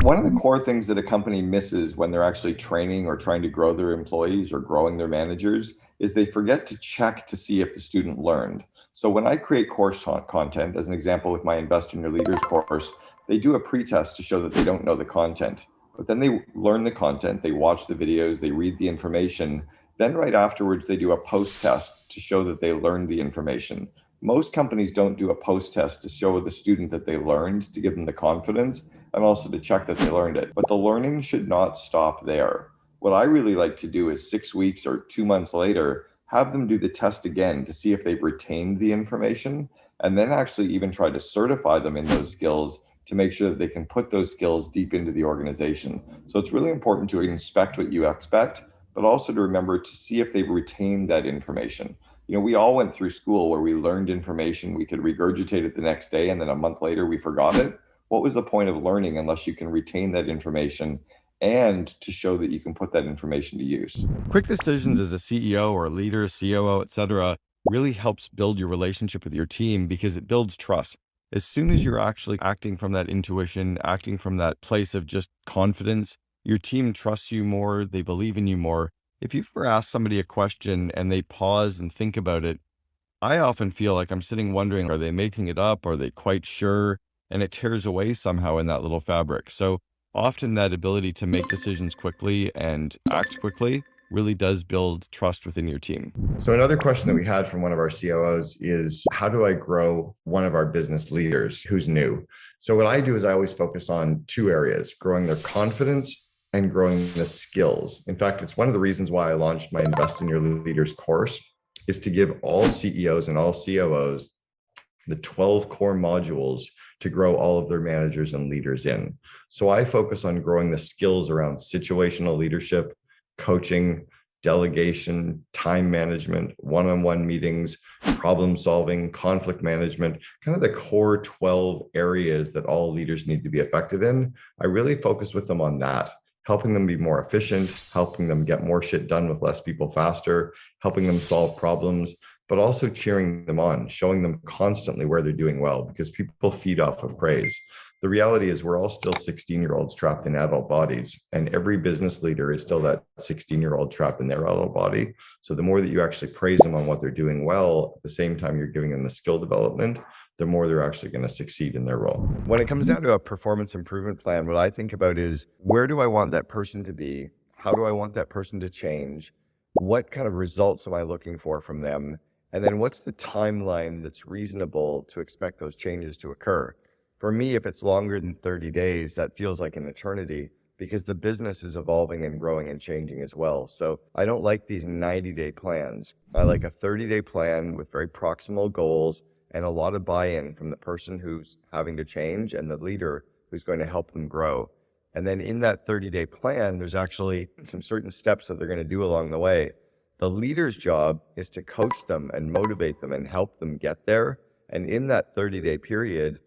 One of the core things that a company misses when they're actually training or trying to grow their employees or growing their managers is they forget to check to see if the student learned. So when I create course content, as an example with my Invest in Your Leaders course, they do a pretest to show that they don't know the content. But then they learn the content, they watch the videos, they read the information. Then right afterwards, they do a post test to show that they learned the information. Most companies don't do a post test to show the student that they learned, to give them the confidence and also to check that they learned it. But the learning should not stop there. What I really like to do is 6 weeks or 2 months later, have them do the test again to see if they've retained the information, and then actually even try to certify them in those skills to make sure that they can put those skills deep into the organization. So it's really important to inspect what you expect, but also to remember to see if they've retained that information. We all went through school where we learned information, we could regurgitate it the next day, and then a month later we forgot it. What was the point of learning unless you can retain that information and to show that you can put that information to use? Quick decisions as a CEO or a leader, COO, etc., really helps build your relationship with your team because it builds trust. As soon as you're actually acting from that intuition, acting from that place of just confidence, your team trusts you more, they believe in you more. If you've ever asked somebody a question and they pause and think about it, I often feel like I'm sitting wondering, are they making it up? Are they quite sure? And it tears away somehow in that little fabric. So often that ability to make decisions quickly and act quickly really does build trust within your team. So another question that we had from one of our COOs is, how do I grow one of our business leaders who's new? So what I do is I always focus on two areas: growing their confidence and growing the skills. In fact, it's one of the reasons why I launched my Invest in Your Leaders course, is to give all CEOs and all COOs the 12 core modules to grow all of their managers and leaders in. So I focus on growing the skills around situational leadership, coaching, delegation, time management, one-on-one meetings, problem solving, conflict management, kind of the core 12 areas that all leaders need to be effective in. I really focus with them on that, helping them be more efficient, helping them get more shit done with less people faster, helping them solve problems, but also cheering them on, showing them constantly where they're doing well, because people feed off of praise. The reality is we're all still 16-year-olds trapped in adult bodies, and every business leader is still that 16-year-old trapped in their adult body. So the more that you actually praise them on what they're doing well, at the same time you're giving them the skill development, the more they're actually going to succeed in their role. When it comes down to a performance improvement plan, what I think about is, where do I want that person to be? How do I want that person to change? What kind of results am I looking for from them? And then what's the timeline that's reasonable to expect those changes to occur? For me, if it's longer than 30 days, that feels like an eternity, because the business is evolving and growing and changing as well. So I don't like these 90-day plans. I like a 30-day plan with very proximal goals and a lot of buy-in from the person who's having to change and the leader who's going to help them grow. And then in that 30-day plan, there's actually some certain steps that they're going to do along the way. The leader's job is to coach them and motivate them and help them get there. And in that 30-day period,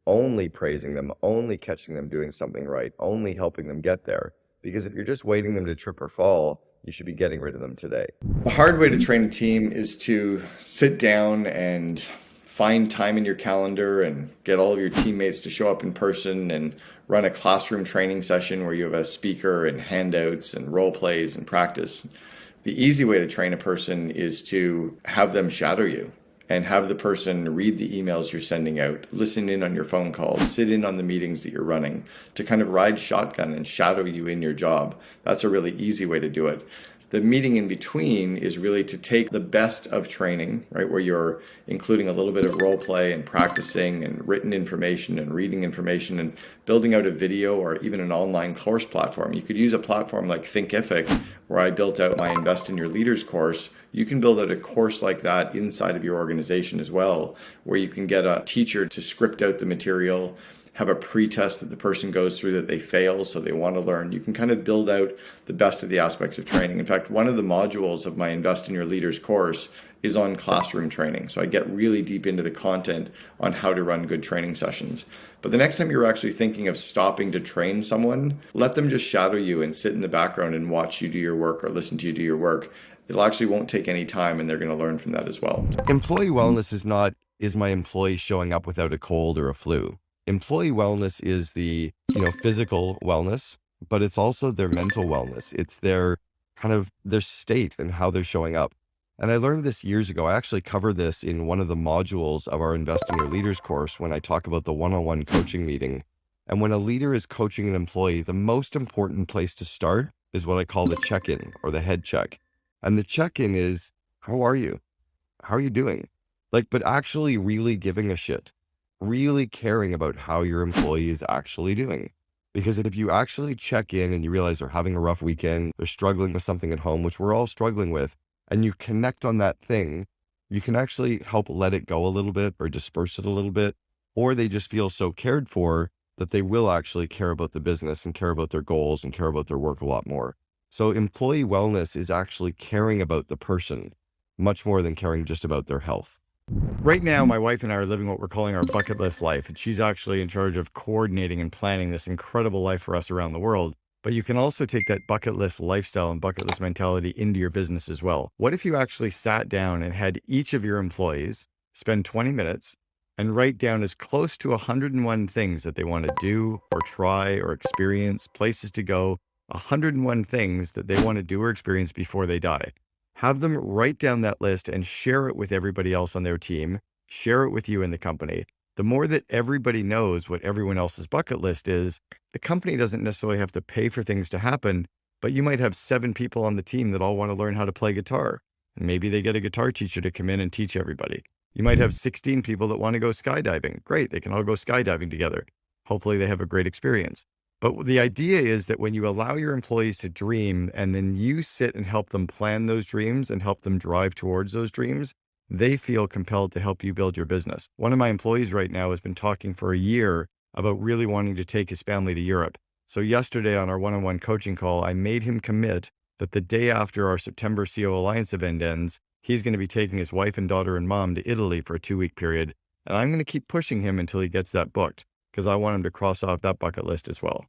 only praising them, only catching them doing something right, only helping them get there. Because if you're just waiting them to trip or fall, you should be getting rid of them today. A hard way to train a team is to sit down and find time in your calendar and get all of your teammates to show up in person and run a classroom training session where you have a speaker and handouts and role plays and practice. The easy way to train a person is to have them shadow you and have the person read the emails you're sending out, listen in on your phone calls, sit in on the meetings that you're running, to kind of ride shotgun and shadow you in your job. That's a really easy way to do it. The meeting in between is really to take the best of training, right, where you're including a little bit of role play and practicing and written information and reading information and building out a video or even an online course platform. You could use a platform like Thinkific, where I built out my Invest in Your Leaders course. You can build out a course like that inside of your organization as well, where you can get a teacher to script out the material, have a pre-test that the person goes through that they fail, so they want to learn. You can kind of build out the best of the aspects of training. In fact, one of the modules of my Invest in Your Leaders course is on classroom training. So I get really deep into the content on how to run good training sessions. But the next time you're actually thinking of stopping to train someone, let them just shadow you and sit in the background and watch you do your work or listen to you do your work. It actually won't take any time, and they're going to learn from that as well. Employee wellness is not, is my employee showing up without a cold or a flu? Employee wellness is the, physical wellness, but it's also their mental wellness. It's their kind of their state and how they're showing up. And I learned this years ago. I actually cover this in one of the modules of our Invest in Your Leaders course when I talk about the one-on-one coaching meeting. And when a leader is coaching an employee, the most important place to start is what I call the check-in or the head check. And the check-in is, how are you? How are you doing? But actually really giving a shit, really caring about how your employee is actually doing. Because if you actually check in and you realize they're having a rough weekend, they're struggling with something at home, which we're all struggling with, and you connect on that thing, you can actually help let it go a little bit or disperse it a little bit, or they just feel so cared for that they will actually care about the business and care about their goals and care about their work a lot more. So employee wellness is actually caring about the person much more than caring just about their health. Right now, my wife and I are living what we're calling our bucket list life, and she's actually in charge of coordinating and planning this incredible life for us around the world. But you can also take that bucket list lifestyle and bucket list mentality into your business as well. What if you actually sat down and had each of your employees spend 20 minutes and write down as close to 101 things that they want to do or try or experience, places to go, 101 things that they want to do or experience before they die? Have them write down that list and share it with everybody else on their team, share it with you in the company. The more that everybody knows what everyone else's bucket list is, the company doesn't necessarily have to pay for things to happen, but you might have 7 people on the team that all want to learn how to play guitar. And maybe they get a guitar teacher to come in and teach everybody. You might have 16 people that want to go skydiving. Great, they can all go skydiving together. Hopefully they have a great experience. But the idea is that when you allow your employees to dream and then you sit and help them plan those dreams and help them drive towards those dreams, they feel compelled to help you build your business. One of my employees right now has been talking for a year about really wanting to take his family to Europe. So yesterday on our one-on-one coaching call, I made him commit that the day after our September COO Alliance event ends, he's going to be taking his wife and daughter and mom to Italy for a 2-week period. And I'm going to keep pushing him until he gets that booked because I want him to cross off that bucket list as well.